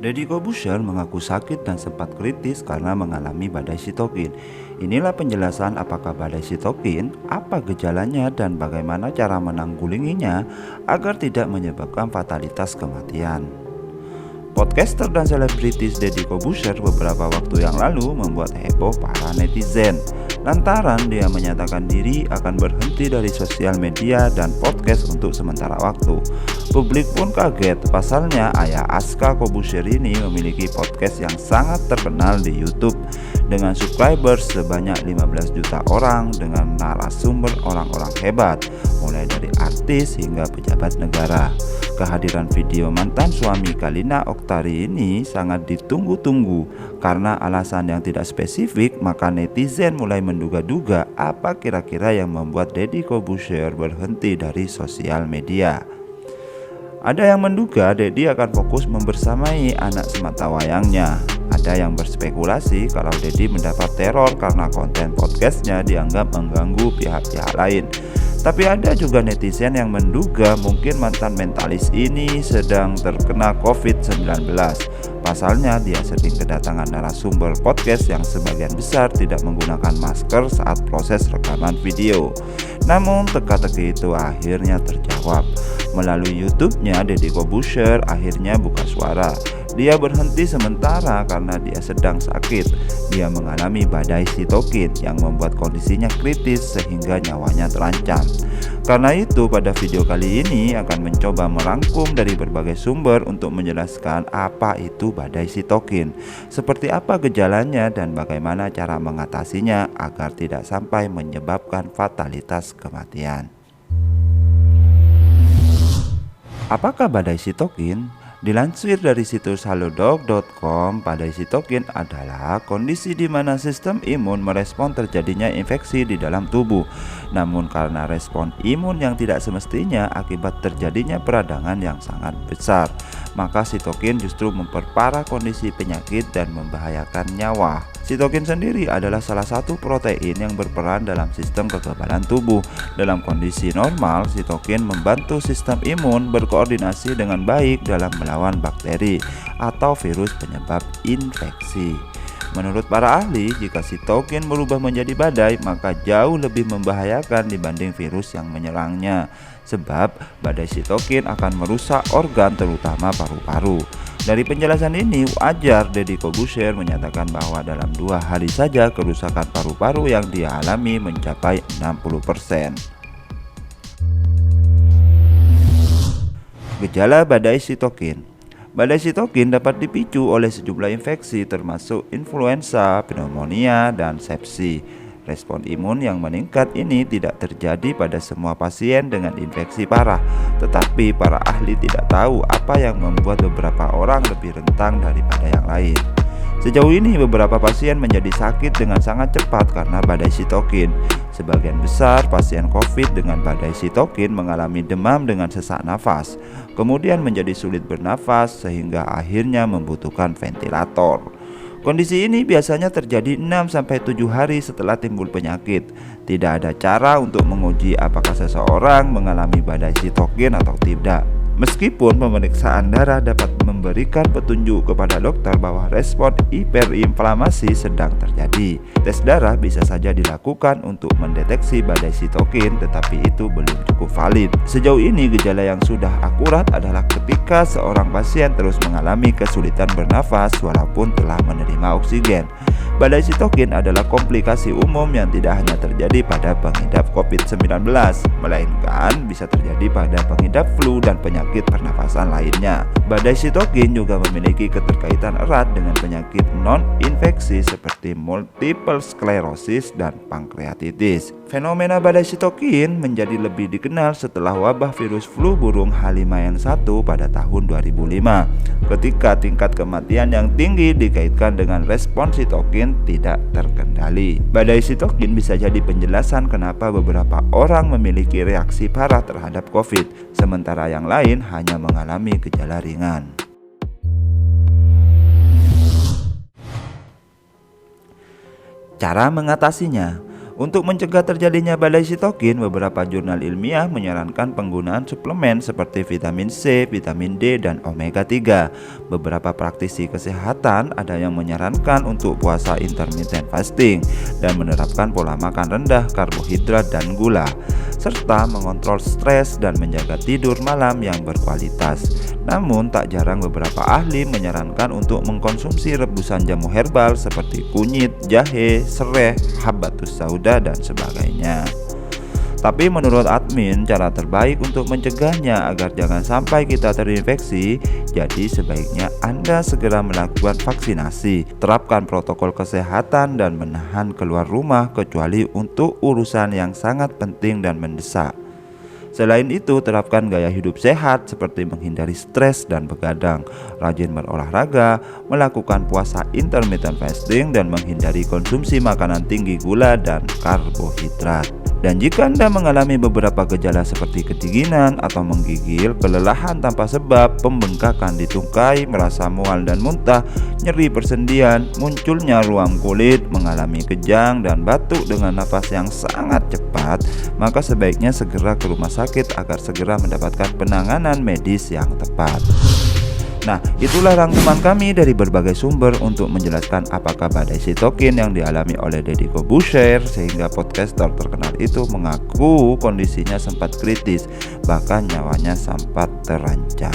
Deddy Corbuzier mengaku sakit dan sempat kritis karena mengalami badai sitokin. Inilah penjelasan apakah badai sitokin, apa gejalanya dan bagaimana cara menanggulanginya agar tidak menyebabkan fatalitas kematian. Podcaster dan selebritis Deddy Corbuzier beberapa waktu yang lalu membuat heboh para netizen lantaran dia menyatakan diri akan berhenti dari sosial media dan podcast untuk sementara waktu. Publik pun kaget, pasalnya ayah Aska Corbuzier ini memiliki podcast yang sangat terkenal di YouTube dengan subscribers sebanyak 15 juta orang dengan narasumber orang-orang hebat, mulai dari artis hingga pejabat negara. Kehadiran video mantan suami Kalina Oktari ini sangat ditunggu-tunggu. Karena alasan yang tidak spesifik, maka netizen mulai menduga-duga apa kira-kira yang membuat Deddy Corbuzier berhenti dari sosial media. Ada yang menduga Deddy akan fokus membersamai anak sematawayangnya. Ada yang berspekulasi kalau Deddy mendapat teror karena konten podcastnya dianggap mengganggu pihak-pihak lain. Tapi ada juga netizen yang menduga mungkin mantan mentalis ini sedang terkena COVID-19. Pasalnya dia sering kedatangan narasumber podcast yang sebagian besar tidak menggunakan masker saat proses rekaman video. Namun teka-teki itu akhirnya terjawab. Melalui YouTube-nya, Deddy Corbuzier akhirnya buka suara. Dia berhenti sementara karena dia sedang sakit. Dia mengalami badai sitokin yang membuat kondisinya kritis sehingga nyawanya terancam. Karena itu pada video kali ini akan mencoba merangkum dari berbagai sumber untuk menjelaskan apa itu badai sitokin, seperti apa gejalanya dan bagaimana cara mengatasinya agar tidak sampai menyebabkan fatalitas kematian. Apakah badai sitokin? Dilansir dari situs halodoc.com, badai sitokin adalah kondisi di mana sistem imun merespon terjadinya infeksi di dalam tubuh. Namun karena respon imun yang tidak semestinya akibat terjadinya peradangan yang sangat besar, maka sitokin justru memperparah kondisi penyakit dan membahayakan nyawa. Sitokin sendiri adalah salah satu protein yang berperan dalam sistem kekebalan tubuh. Dalam kondisi normal, sitokin membantu sistem imun berkoordinasi dengan baik dalam melawan bakteri atau virus penyebab infeksi. Menurut para ahli, jika sitokin berubah menjadi badai, maka jauh lebih membahayakan dibanding virus yang menyerangnya. Sebab badai sitokin akan merusak organ terutama paru-paru. Dari penjelasan ini, wajar Deddy Corbuzier menyatakan bahwa dalam 2 hari saja kerusakan paru-paru yang dia alami mencapai 60%. Gejala badai sitokin. Badai sitokin dapat dipicu oleh sejumlah infeksi termasuk influenza, pneumonia, dan sepsi. Respon imun yang meningkat ini tidak terjadi pada semua pasien dengan infeksi parah, tetapi para ahli tidak tahu apa yang membuat beberapa orang lebih rentan daripada yang lain. Sejauh ini beberapa pasien menjadi sakit dengan sangat cepat karena badai sitokin. Sebagian besar pasien COVID dengan badai sitokin mengalami demam dengan sesak nafas, kemudian menjadi sulit bernafas sehingga akhirnya membutuhkan ventilator. Kondisi ini biasanya terjadi 6-7 hari setelah timbul penyakit. Tidak ada cara untuk menguji apakah seseorang mengalami badai sitokin atau tidak. Meskipun pemeriksaan darah dapat memberikan petunjuk kepada dokter bahwa respon hiperinflamasi sedang terjadi. Tes darah bisa saja dilakukan untuk mendeteksi badai sitokin, tetapi itu belum cukup valid. Sejauh ini gejala yang sudah akurat adalah ketika seorang pasien terus mengalami kesulitan bernafas walaupun telah menerima oksigen. Badai sitokin adalah komplikasi umum yang tidak hanya terjadi pada pengidap COVID-19, melainkan bisa terjadi pada pengidap flu dan penyakit pernafasan lainnya. Badai sitokin juga memiliki keterkaitan erat dengan penyakit non-infeksi seperti multiple sclerosis dan pankreatitis. Fenomena badai sitokin menjadi lebih dikenal setelah wabah virus flu burung H5N1 pada tahun 2005, ketika tingkat kematian yang tinggi dikaitkan dengan respon sitokin tidak terkendali. Badai sitokin bisa jadi penjelasan kenapa beberapa orang memiliki reaksi parah terhadap COVID, sementara yang lain hanya mengalami gejala ringan. Cara mengatasinya. Untuk mencegah terjadinya badai sitokin, beberapa jurnal ilmiah menyarankan penggunaan suplemen seperti vitamin C, vitamin D, dan omega 3. Beberapa praktisi kesehatan ada yang menyarankan untuk puasa intermittent fasting dan menerapkan pola makan rendah karbohidrat dan gula, serta mengontrol stres dan menjaga tidur malam yang berkualitas. Namun tak jarang beberapa ahli menyarankan untuk mengkonsumsi rebusan jamu herbal seperti kunyit, jahe, sereh, habatus sauda, dan sebagainya. Tapi menurut admin, cara terbaik untuk mencegahnya agar jangan sampai kita terinfeksi, jadi sebaiknya Anda segera melakukan vaksinasi, terapkan protokol kesehatan, dan menahan keluar rumah kecuali untuk urusan yang sangat penting dan mendesak. Selain itu, terapkan gaya hidup sehat seperti menghindari stres dan begadang, rajin berolahraga, melakukan puasa intermittent fasting, dan menghindari konsumsi makanan tinggi gula dan karbohidrat. Dan jika Anda mengalami beberapa gejala seperti kedinginan atau menggigil, kelelahan tanpa sebab, pembengkakan di tungkai, merasa mual dan muntah, nyeri persendian, munculnya ruam kulit, mengalami kejang, dan batuk dengan nafas yang sangat cepat, maka sebaiknya segera ke rumah sakit agar segera mendapatkan penanganan medis yang tepat. Nah, itulah rangkuman kami dari berbagai sumber untuk menjelaskan apakah badai sitokin yang dialami oleh Deddy Corbuzier, sehingga podcaster terkenal itu mengaku kondisinya sempat kritis, bahkan nyawanya sempat terancam.